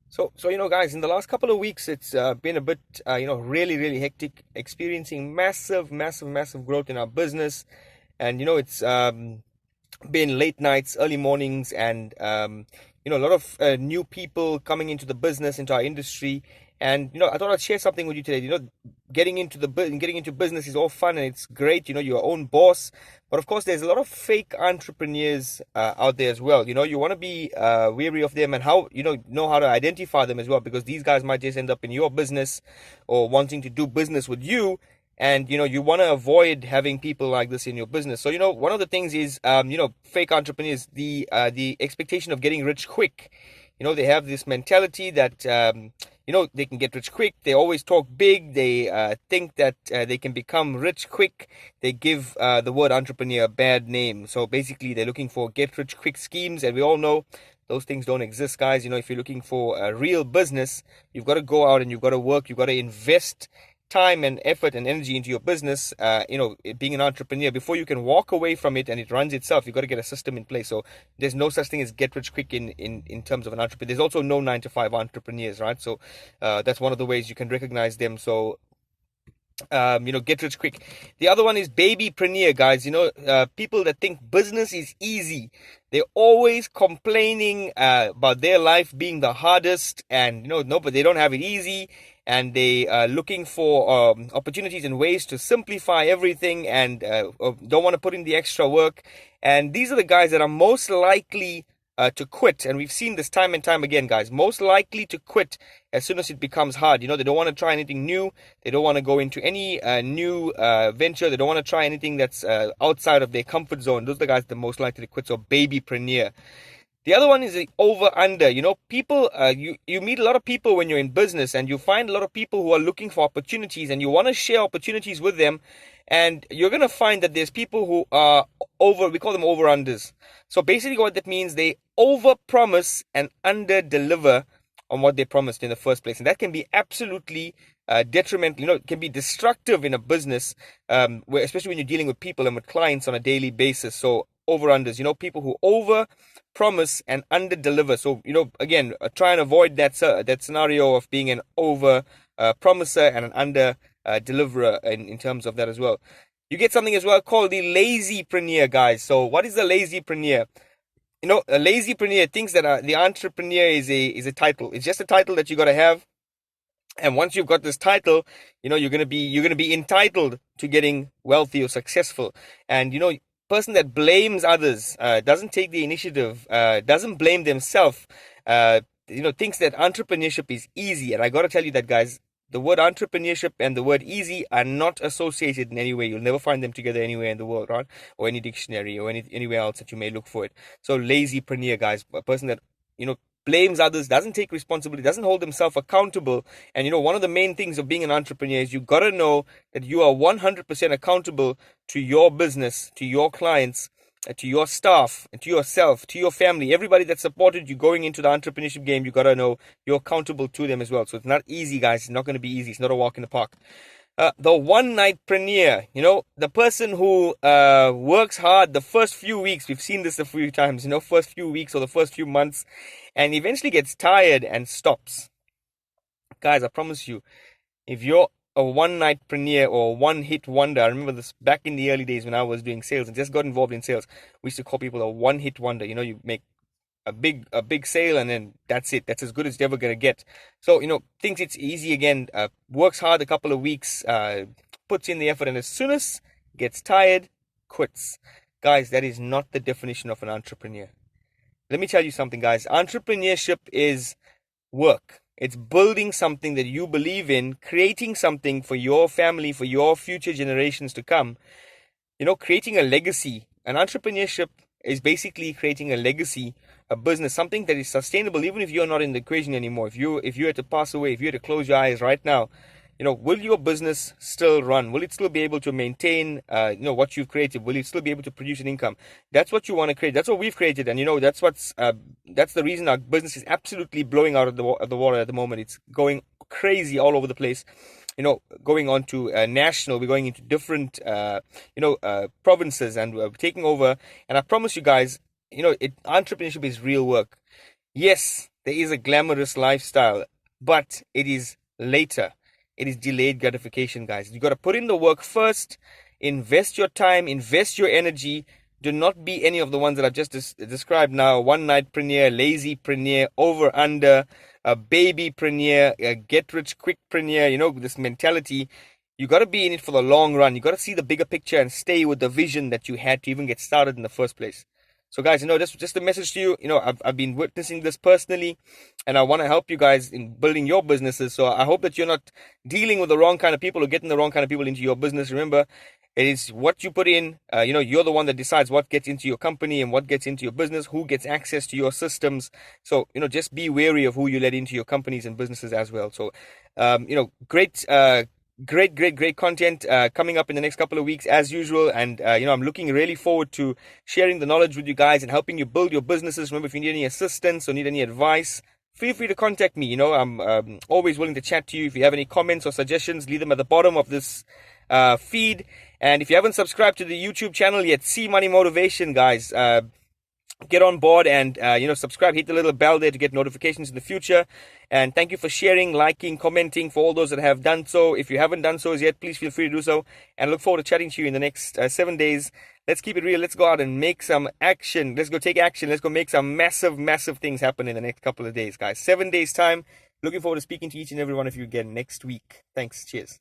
So guys, in the last couple of weeks, it's been a bit, really, really hectic, experiencing massive, massive, massive growth in our business. And, it's been late nights, early mornings, and a lot of new people coming into the business, into our industry. And I thought I'd share something with you today. Getting into business is all fun and it's great. You're your own boss, but of course, there's a lot of fake entrepreneurs out there as well. You want to be wary of them and how know how to identify them as well, because these guys might just end up in your business or wanting to do business with you, and you want to avoid having people like this in your business. So one of the things is fake entrepreneurs, the expectation of getting rich quick. They have this mentality that they can get rich quick. They always talk big. They think that they can become rich quick. They give the word entrepreneur a bad name. So basically they're looking for get rich quick schemes, and we all know those things don't exist, guys. If you're looking for a real business, you've got to go out and you've got to work. You've got to invest time and effort and energy into your business. Being an entrepreneur, before you can walk away from it and it runs itself, you've got to get a system in place. So there's no such thing as get rich quick in terms of an entrepreneur. There's also no 9 to 5 entrepreneurs, right? So that's one of the ways you can recognize them. So get rich quick. The other one is babypreneur, guys. People that think business is easy. They're always complaining about their life being the hardest, and no, but they don't have it easy, and they are looking for opportunities and ways to simplify everything, and don't want to put in the extra work. And these are the guys that are most likely to quit. And we've seen this time and time again, guys. Most likely to quit as soon as it becomes hard. They don't want to try anything new. They don't want to go into any new venture. They don't want to try anything that's outside of their comfort zone. Those are the guys that are most likely to quit. So babypreneur. The other one is the over under. People, you meet a lot of people when you're in business, and you find a lot of people who are looking for opportunities, and you want to share opportunities with them. And you're going to find that there's people who are we call them over unders. So basically what that means, they over promise and under deliver on what they promised in the first place. And that can be absolutely detrimental. It can be destructive in a business, especially when you're dealing with people and with clients on a daily basis. So over unders, people who over promise and under deliver. So, again, try and avoid that scenario of being an over promiser and an under deliverer in terms of that as well. You get something as well called the lazypreneur, guys. So what is the lazypreneur? A lazypreneur thinks that the entrepreneur is a title. It's just a title that you got to have. And once you've got this title, you're gonna be entitled to getting wealthy or successful. And person that blames others, doesn't take the initiative, doesn't blame themselves, thinks that entrepreneurship is easy. And I got to tell you that, guys, the word entrepreneurship and the word easy are not associated in any way. You'll never find them together anywhere in the world, right? Or any dictionary or anywhere else that you may look for it. So lazypreneur, guys, a person that, blames others, doesn't take responsibility, doesn't hold himself accountable. And one of the main things of being an entrepreneur is you got to know that you are 100% accountable to your business, to your clients, to your staff, and to yourself, to your family, everybody that supported you going into the entrepreneurship game. You got to know you're accountable to them as well. So it's not easy, guys. It's not going to be easy. It's not a walk in the park. The one-nightpreneur, the person who works hard the first few weeks. We've seen this a few times, first few weeks or the first few months, and eventually gets tired and stops. Guys, I promise you, if you're a one-nightpreneur or one-hit wonder, I remember this back in the early days when I was doing sales and just got involved in sales. We used to call people a one-hit wonder. You make a big sale and then that's it. That's as good as you're ever gonna get. So thinks it's easy again, works hard a couple of weeks, puts in the effort, and as soon as gets tired, quits. Guys, that is not the definition of an entrepreneur. Let me tell you something, guys. Entrepreneurship is work. It's building something that you believe in, creating something for your family, for your future generations to come. Creating a legacy. An entrepreneurship is basically creating a legacy, a business, something that is sustainable even if you're not in the equation anymore. If you had to pass away, if you had to close your eyes right now, will your business still run? Will it still be able to maintain what you've created? Will it still be able to produce an income? That's what you want to create. That's what we've created, and that's the reason our business is absolutely blowing out of the water at the moment. It's going crazy all over the place. Going on to national, we're going into different, provinces, and we're taking over. And I promise you guys, entrepreneurship is real work. Yes, there is a glamorous lifestyle, but it is later. It is delayed gratification, guys. You got to put in the work first, invest your time, invest your energy. Do not be any of the ones that I've just described now. One nightpreneur, lazypreneur, over under, a babypreneur, a get rich quickpreneur. You know, this mentality. You got to be in it for the long run. You got to see the bigger picture and stay with the vision that you had to even get started in the first place. So guys, just a message to you. I've been witnessing this personally, and I want to help you guys in building your businesses. So I hope that you're not dealing with the wrong kind of people or getting the wrong kind of people into your business. Remember, it is what you put in. You're the one that decides what gets into your company and what gets into your business, who gets access to your systems. So, just be wary of who you let into your companies and businesses as well. So, great content coming up in the next couple of weeks as usual, and I'm looking really forward to sharing the knowledge with you guys and helping you build your businesses. Remember, if you need any assistance or need any advice, feel free to contact me. I'm always willing to chat to you. If you have any comments or suggestions, leave them at the bottom of this feed. And if you haven't subscribed to the YouTube channel yet, See Money Motivation, guys, get on board and subscribe, hit the little bell there to get notifications in the future. And thank you for sharing, liking, commenting, for all those that have done so. If you haven't done so as yet, please feel free to do so, and look forward to chatting to you in the next 7 days. Let's keep it real. Let's go out and make some action. Let's go take action. Let's go make some massive things happen in the next couple of days, guys. 7 days time. Looking forward to speaking to each and every one of you again next week. Thanks. Cheers.